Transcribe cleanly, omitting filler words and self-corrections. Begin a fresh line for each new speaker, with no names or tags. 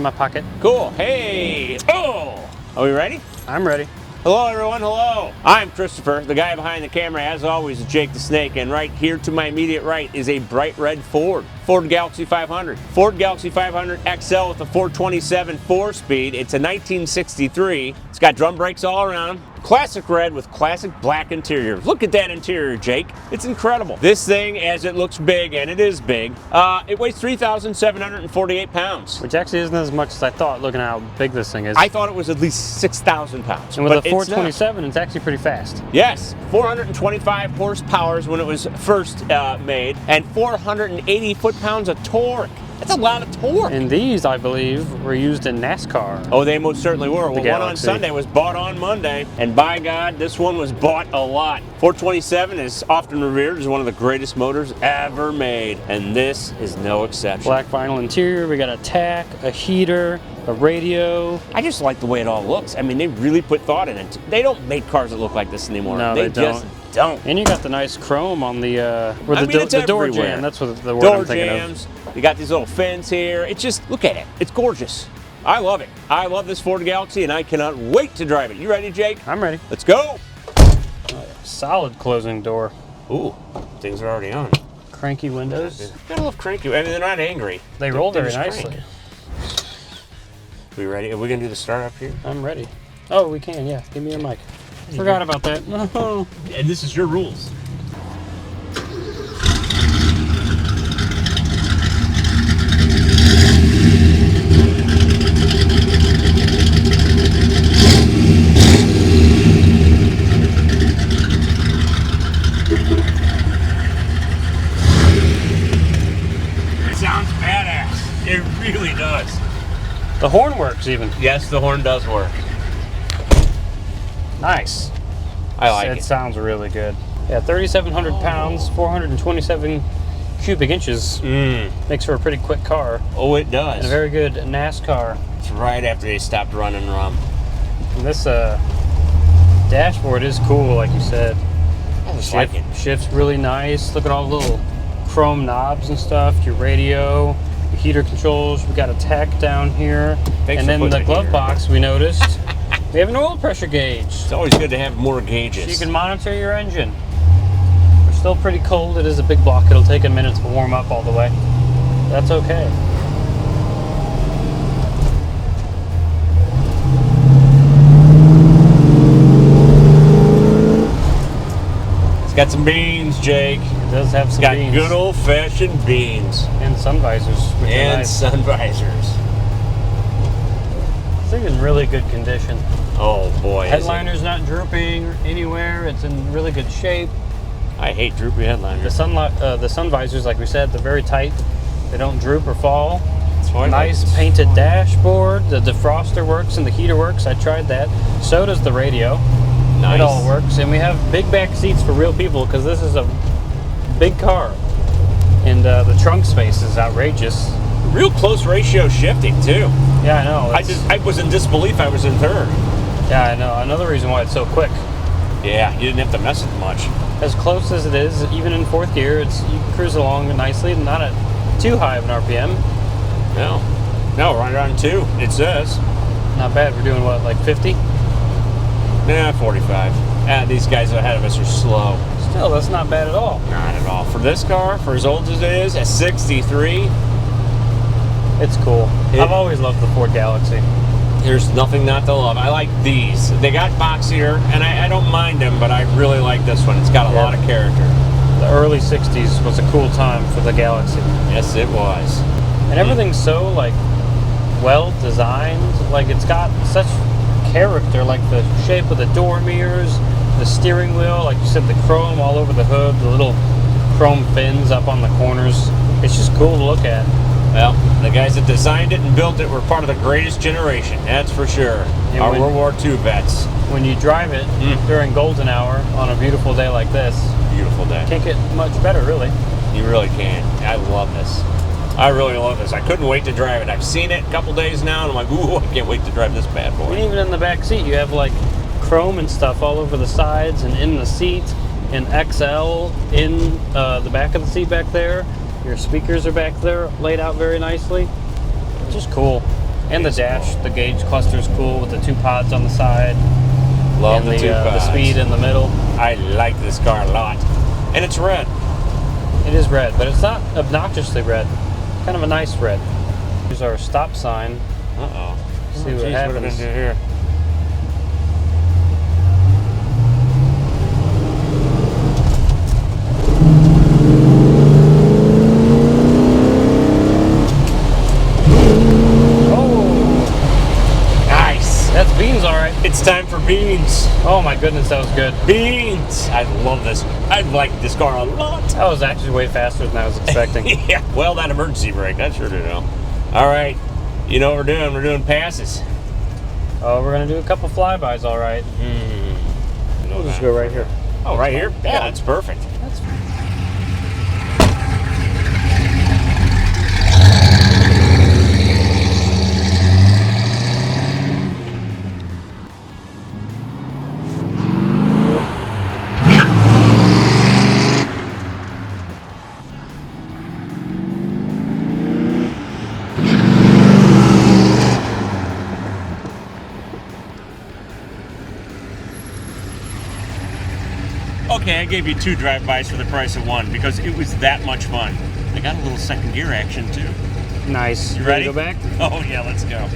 my pocket.
Cool. Hey. Oh. Are we ready?
I'm ready.
Hello, everyone. Hello. I'm Christopher, the guy behind the camera. As always, Jake the Snake. And right here to my immediate right is a bright red Ford Galaxie 500. Ford Galaxie 500XL with a 427 4-speed. It's a 1963. It's got drum brakes all around. Classic red with classic black interior. Look at that interior, Jake. It's incredible. This thing, as it looks big, and it is big, it weighs 3,748 pounds.
Which actually isn't as much as I thought, looking at how big this thing is.
I thought it was at least 6,000 pounds.
And with a 427, it's actually pretty fast.
Yes, 425 horsepower when it was first made, and 480 foot-pounds of torque. That's a lot of torque.
And these, I believe, were used in NASCAR.
Oh, they most certainly were. Well, one on
Galaxie.
Sunday was bought on Monday, and by God, this one was bought a lot. 427 is often revered as one of the greatest motors ever made, and this is no exception.
Black vinyl interior, we got a tack, a heater, a radio.
I just like the way it all looks. I mean, they really put thought in it. They don't make cars that look like this anymore.
No, they
just don't.
And you got the nice chrome on the the door
everywhere.
jam. That's what the word
Door
I'm thinking
jams.
of.
You got these little fins here. It's just, look at it. It's gorgeous. I love it. I love this Ford Galaxie, and I cannot wait to drive it. You ready, Jake?
I'm ready.
Let's go.
Solid closing door.
Ooh, things are already on.
Cranky windows.
Gotta love cranky. I mean, they're not angry.
They roll
They're
very
just
nicely.
crank. We ready? Are we gonna do the start up here?
I'm ready. Oh, we can, yeah. Give me your mic. Forgot about that. No.
And this is your rules. It sounds badass. It really does.
The horn works even.
Yes, the horn does work.
Nice.
I like it.
It sounds really good. Yeah, 3,700 pounds, 427 cubic inches. Makes for a pretty quick car.
Oh, it does.
And a very good NASCAR.
It's right after they stopped running rum.
And this dashboard is cool, like you said.
I just like it.
Shifts really nice. Look at all the little chrome knobs and stuff. Your radio, your heater controls. We got a tack down here.
Thanks
and
for
then
putting
the
it
glove
here.
box we noticed. We have an oil pressure gauge.
It's always good to have more gauges.
So you can monitor your engine. We're still pretty cold. It is a big block. It'll take a minute to warm up all the way. That's okay.
It's got some beans, Jake.
It does have some
It's got
beans.
good old-fashioned beans.
And sun visors. Which are
And
nice.
sun visors.
This thing is in really good condition.
Oh boy.
Headliner's not drooping anywhere. It's in really good shape.
I hate droopy headliners.
The sun visors, like we said, they're very tight. They don't droop or fall.
why I
Nice
like
painted dashboard. The defroster works and the heater works. I tried that. So does the radio.
Nice.
It all works. And we have big back seats for real people because this is a big car. And the trunk space is outrageous.
Real close ratio shifting too.
Yeah, I know.
I was in disbelief I was in third.
Yeah, I know. Another reason why it's so quick.
Yeah, you didn't have to mess with much.
As close as it is, even in fourth gear, you can cruise along nicely, not at too high of an RPM.
No, right around 2, it says.
Not bad. We're doing what, like 50?
Nah, 45. These guys ahead of us are slow.
Still, that's not bad at all.
Not at all. For this car, for as old as it is, at 63,
It's cool. I've always loved the Ford Galaxie.
there's nothing not to love. I like these. They got boxier, and I don't mind them, but I really like this one. It's got a lot of character.
The early 60s was a cool time for the Galaxie.
Yes, it was.
And everything's so, like, well designed. Like, it's got such character, like the shape of the door mirrors, the steering wheel, like you said, the chrome all over the hood, the little chrome fins up on the corners. It's just cool to look at.
Well, the guys that designed it and built it were part of the greatest generation, that's for sure. Our World War II vets.
When you drive it during golden hour on a beautiful day like this,
Beautiful day.
can't get much better, really.
You really can. I love this. I really love this. I couldn't wait to drive it. I've seen it a couple days now, and I'm like, ooh, I can't wait to drive this bad boy.
And even in the back seat, you have like chrome and stuff all over the sides and in the seat, and XL in the back of the seat back there. Your speakers are back there, laid out very nicely. Just cool. And the dash, the gauge cluster is cool with the 2 pods on the side.
Love
and
the 2
the
pods.
speed in the middle.
I like this car a lot. And it's red.
It is red, but it's not obnoxiously red. Kind of a nice red. Here's our stop sign.
Uh-oh.
See what happens.
What are we gonna do here?
That's beans, all right.
It's time for beans.
Oh my goodness, that was good.
Beans. I love this. I like this car a lot.
That was actually way faster than I was expecting.
Yeah. Well, that emergency brake, that sure did help. All right. You know what we're doing? We're doing passes.
Oh, we're gonna do a couple flybys, all right. We'll just go right here.
Oh, right here? Yeah, that's perfect.
That's
Okay, I gave you 2 drive-bys for the price of 1 because it was that much fun. I got a little second gear action too.
nice.
You ready?
To go back?
Oh yeah, let's go.